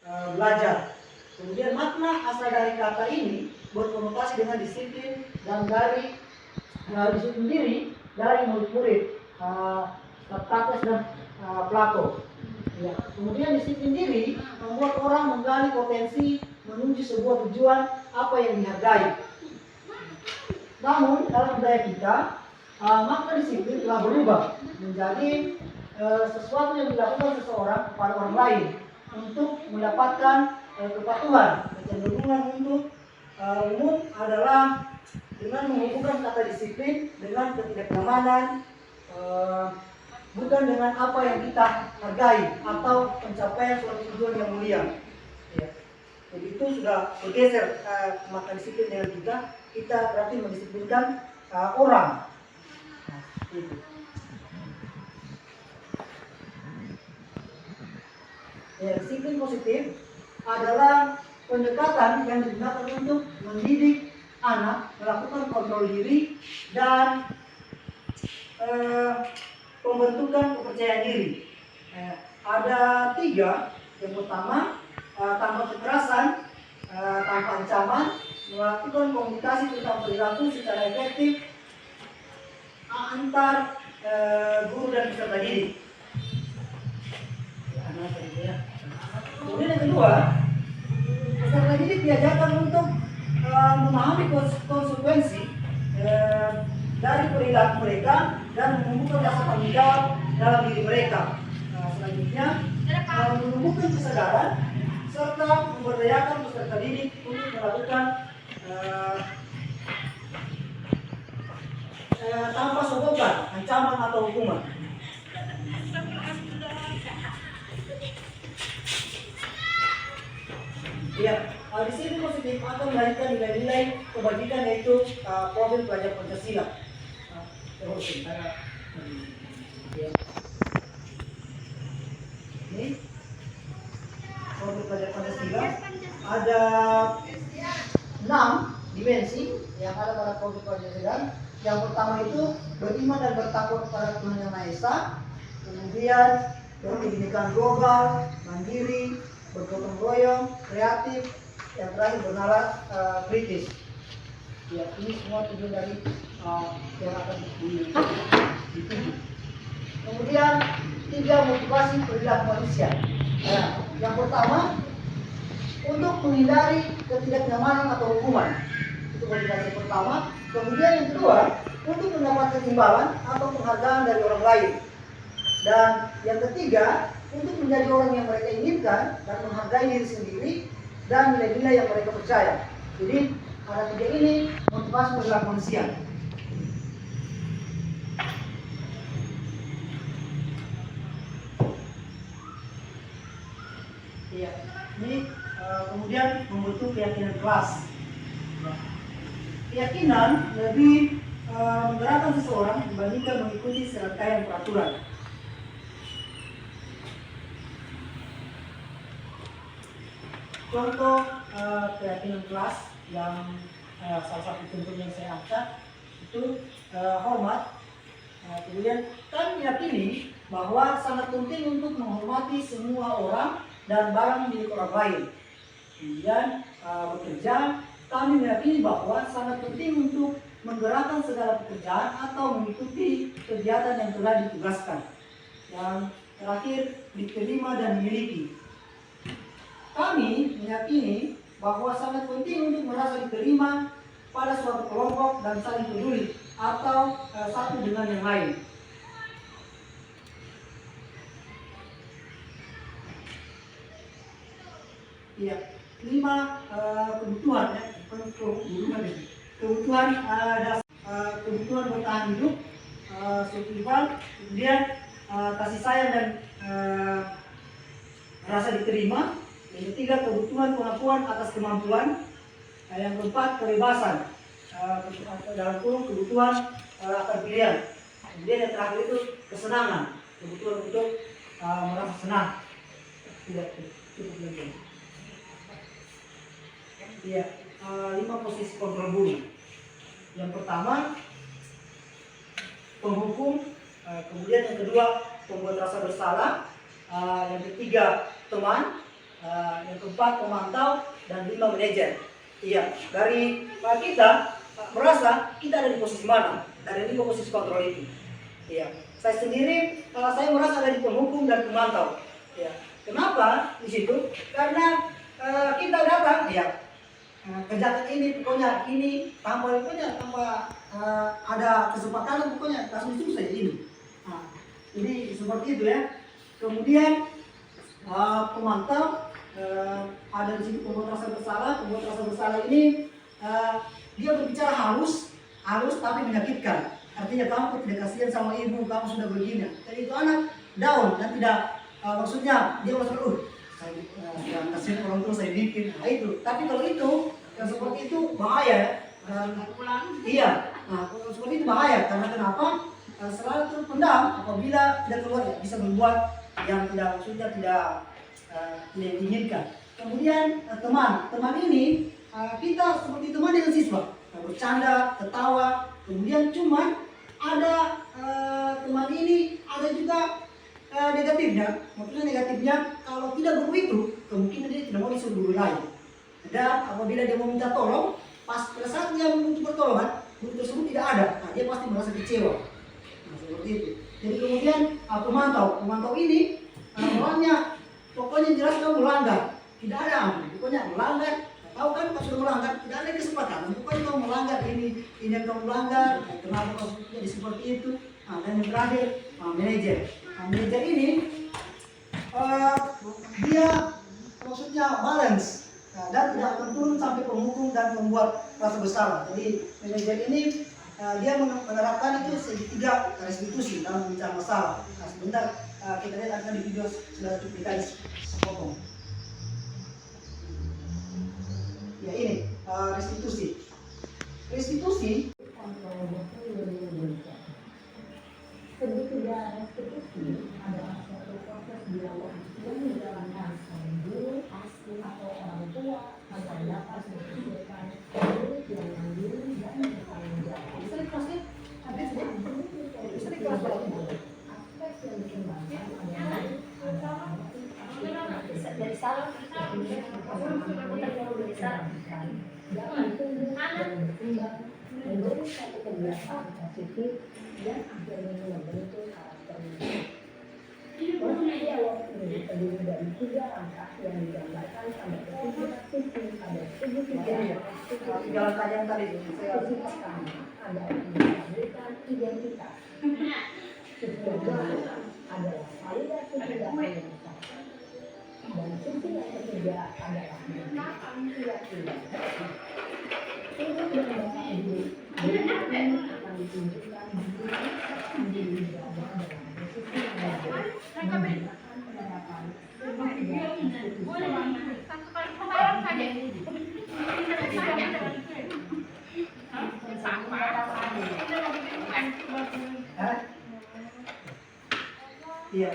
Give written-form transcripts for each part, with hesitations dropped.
belajar. Kemudian makna asal dari kata ini berkonotasi dengan disiplin dan dari disiplin diri dari murid-murid Socrates dan Plato. Ya. Kemudian disiplin diri membuat orang menggali potensi menuju sebuah tujuan apa yang dihargai. Namun dalam budaya kita makna disiplin telah berubah menjadi sesuatu yang dilakukan seseorang kepada orang lain untuk mendapatkan kepatuhan. Kecenderungan untuk umum adalah dengan menghubungkan kata disiplin dengan ketidaknyamanan, bukan dengan apa yang kita hargai atau pencapaian suatu tujuan yang mulia. Ya. Jadi itu sudah bergeser makna disiplin dengan kita berarti mendisiplinkan orang. Nah, itu. Ya, disiplin positif adalah pendekatan yang digunakan untuk mendidik anak melakukan kontrol diri dan pembentukan kepercayaan diri. Ada 3. Yang pertama, tanpa kekerasan, tanpa ancaman, melakukan komunikasi tentang perilaku secara efektif antar guru dan peserta didik. Kemudian yang kedua, peserta didik diajarkan untuk memahami konsekuensi dari perilaku mereka dan menumbuhkan rasa tanggung jawab dalam diri mereka. Selanjutnya, menumbuhkan kesadaran serta memberdayakan peserta didik untuk melakukan tanpa sogokan, ancaman atau hukuman. Ya, disiplin positif akan melahirkan nilai-nilai kebajikan yaitu profil pelajar Pancasila. Ini profil pelajar Pancasila ada 6 dimensi yang ada pada profil Pancasila. Yang pertama itu beriman dan bertakwa kepada Tuhan Yang Maha Esa. Kemudian berkebinekaan global, mandiri, bergotong royong, kreatif, yang terakhir bernalar kritis. Ya, ini semua tujuan dari yang akan dituju. Kemudian 3 motivasi perilaku manusia. Yang pertama, untuk menghindari ketidaknyamanan atau hukuman. Itu motivasi pertama. Kemudian yang kedua, untuk mendapatkan imbalan atau penghargaan dari orang lain. Dan yang ketiga, untuk menjadi orang yang mereka inginkan dan menghargai diri sendiri dan nilai-nilai yang mereka percaya. Jadi ada 3 ini motivasi perilaku manusia. Iya, ini kemudian membentuk keyakinan kelas. Keyakinan lebih menggerakkan seseorang dibandingkan mengikuti serangkaian peraturan. Contoh keyakinan kelas yang salah satu contoh yang saya angkat itu hormat. Kemudian kami meyakini bahwa sangat penting untuk menghormati semua orang dan barang milik orang lain. Kemudian bekerja, kami meyakini bahwa sangat penting untuk menggerakkan segala pekerjaan atau mengikuti kegiatan yang telah ditugaskan. Yang terakhir, diterima dan dimiliki. Kami meyakini bahwa sangat penting untuk merasa diterima pada suatu kelompok dan saling peduli atau satu dengan yang lain. Iya, 5 kebutuhan ya, kebutuhan dasar, kebutuhan bertahan hidup, survival, kemudian kasih sayang dan rasa diterima. Yang ketiga, kebutuhan pengakuan atas kemampuan. Yang keempat, kebebasan dalam kurung kebutuhan akan pilihan. Kemudian yang terakhir itu kesenangan, kebutuhan untuk merasa senang. Tidak cukup lagi. Ya, 5 posisi kontrol guru. Yang pertama, penghukum. Kemudian yang kedua, pembuat rasa bersalah. Yang ketiga, teman. yang keempat pemantau, dan 5 manajer. Iya, dari kita merasa kita ada di posisi mana dari 5 posisi kontrol itu. Iya, saya sendiri saya merasa ada di penghukum dan pemantau. Iya, kenapa di situ? Karena kita datang, ya kejahatan ini pokoknya ini tanpa ada kesepakatan pokoknya kasus itu saja ini. Nah, ini seperti itu ya. Kemudian pemantau ada di situ pembuat rasa bersalah. Pembuat rasa bersalah ini dia berbicara halus tapi menyakitkan. Artinya kamu tidak kasihan sama ibu, kamu sudah begini. Jadi itu anak down dan tidak maksudnya dia maksud saya kasihan orang tua saya bikin. Nah itu. Tapi kalau itu yang seperti itu bahaya ya. Iya. Nah kalau seperti itu bahaya karena kenapa? Selalu terpendam apabila tidak keluar ya, bisa membuat yang tidak maksudnya tidak diinginkan. Kemudian teman ini kita seperti teman dengan siswa, bercanda, ketawa. Kemudian cuman ada teman ini ada juga negatifnya. Maksudnya negatifnya kalau tidak guru itu kemungkinan dia tidak mau disuruh guru lain. Dan apabila dia mau minta tolong, pas pada saat dia membutuhkan pertolongan, guru tersebut tidak ada. Nah, dia pasti merasa kecewa. Nah, seperti itu. Jadi kemudian pemantau ini orangnya pokoknya jelas kamu melanggar, tidak ada ampun. Pokoknya melanggar, tahu kan kamu sudah melanggar, tidak ada kesempatan. Pokoknya kamu melanggar ini yang kamu melanggar. Kenapa kamu jadi seperti itu? Nah, dan yang terakhir manajer. Nah, manajer ini dia maksudnya balance. Nah, dan tidak akan turun sampai penghukum dan membuat rasa bersalah. Jadi manajer ini dia menerapkan itu segitiga restitusi dalam membicara masalah. Nah, sebentar kita lihat akan di video sudah cukup dikasih sepotong. Ya ini restitusi. Restitusi segitiga restitusi adalah suatu proses dialog yang dijalankan oleh guru atau orang tua agar dapat menghasilkan murid yang mandiri dan bertanggung jawab. Aspek yang dikembangkan adalah dari salah jangan tunggu dan berkembang menjadi satu kebiasaan positif dan akhirnya membentuk karakter manusia. Proses dialog ini terdiri dari 3 langkah yang digambarkan pada ketiga sisi pada segitiga. 3 langkah yang tadi itu. Sisi pertama adalah menstabilkan identitas. Sisi kedua adalah validasi tindakan dan sisi yang ketiga adalah menentukan keyakinan. Untuk mendapat diri ini akan ditunjukkan diri berada dalam posisi yang baik, menggunakan penerapan Iya.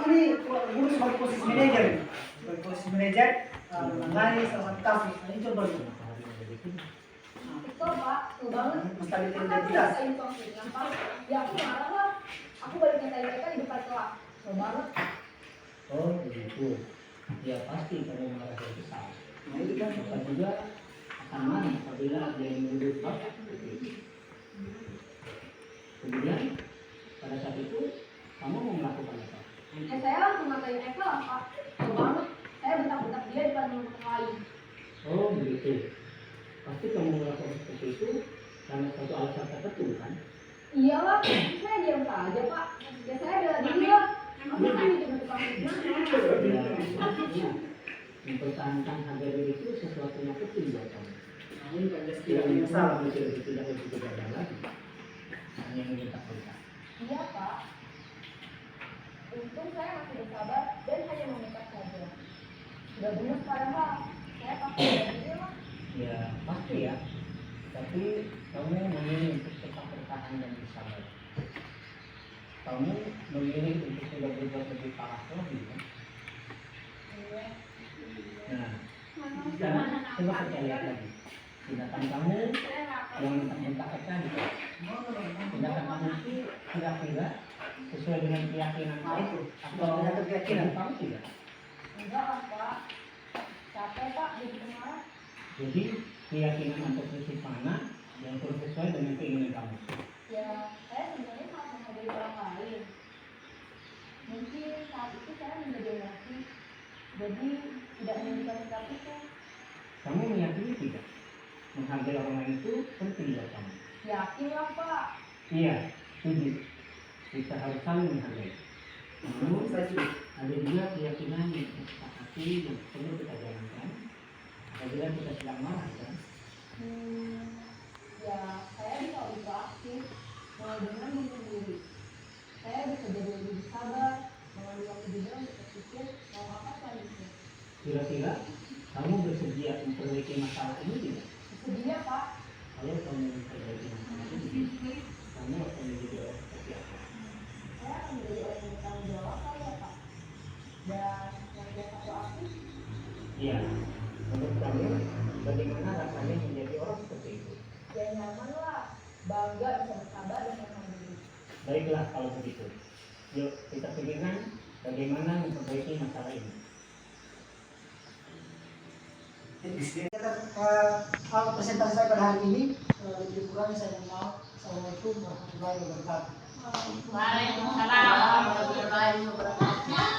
Ini guru sebagai posisi manajer. Sebagai posisi manajer menangani salah satu kasus. Nah, ini coba dulu. itu Pak, tuh banget. Mustahil Kan identitas. saya konfliknya Pak. Ya aku marah lah. Aku balik nyatain mereka di depan kelas. Tuh banget. Oh begitu. Ya pasti kamu merasa besar. Nah, itu kan Bapak juga akan marah apabila dia menuduh bapak. Kemudian pada saat itu kamu mau melakukan apa? Saya langsung ngatain Eka lah Pak. Tuh banget. Saya bentak-bentak dia di depan teman-teman lain. Oh begitu. Pasti kamu melakukan seperti itu karena satu alasan tertentu kan? Iyalah, saya diam saja Pak. Ya saya bela diri lah. Aku kan cuma tukang fitnah. Ya, mempertahankan harga diri itu sesuatu yang penting buat kamu. ini kan Tidak tidak masalah. tidak begitu gagal lagi. Hanya meminta perintah. Iya Pak. Untung saya masih bersabar dan hanya meminta saja. Sudah benar padahal saya pasti bela diri lah. Ya pasti ya. Tapi kamu memilih untuk tetap bertahan dan bersabar. Kamu memilih untuk tidak berbuat lebih parah lagi kan? Iya. Nah, sekarang coba kita lihat lagi. Tindakan kamu yang mentak-mentak tadi. Tindakan kamu itu kira-kira sesuai dengan keyakinan kamu atau Dengan keyakinan. kamu tidak? Enggak lah Pak, capek Pak jadi pengarah. Jadi keyakinan atau prinsip mana yang kurang sesuai dengan keinginan kamu? Ya, saya sebenarnya sangat menghargai orang lain. Mungkin saat itu saya menjadi emosi, jadi tidak menunjukkan sikap itu. Kamu meyakini tidak? Menghargai orang lain itu penting buat kamu. Yakin lah Pak. Iya, setuju. Kita harus saling menghargai. Namun, ada juga keyakinan yang kita sepakati yang perlu kita jalankan. Apabila kita sedang marah, kan? Ya, saya bisa lebih proaktif, mulai dengan diri sendiri. Saya bisa jadi lebih sabar, mengambil waktu juga untuk berpikir mau apa selanjutnya. Kira-kira kamu bersedia memperbaiki masalah ini tidak? Bersedia Pak. Kalau kamu memperbaiki masalah ini, kamu akan menjadi orang seperti apa? Saya akan menjadi orang yang bertanggung jawab kali ya Pak. Dan yang biasa proaktif. Iya. Menurut kamu, bagaimana rasanya menjadi orang seperti itu? Ya nyaman lah, bangga bisa bersabar dan mandiri. Baiklah kalau begitu. Yuk kita pikirkan bagaimana memperbaiki masalah ini. Hal presentasi saya pada hari ini lebih kurang saya mohon maaf. Assalamualaikum warahmatullahi wabarakatuh. Waalaikumsalam warahmatullahi wabarakatuh.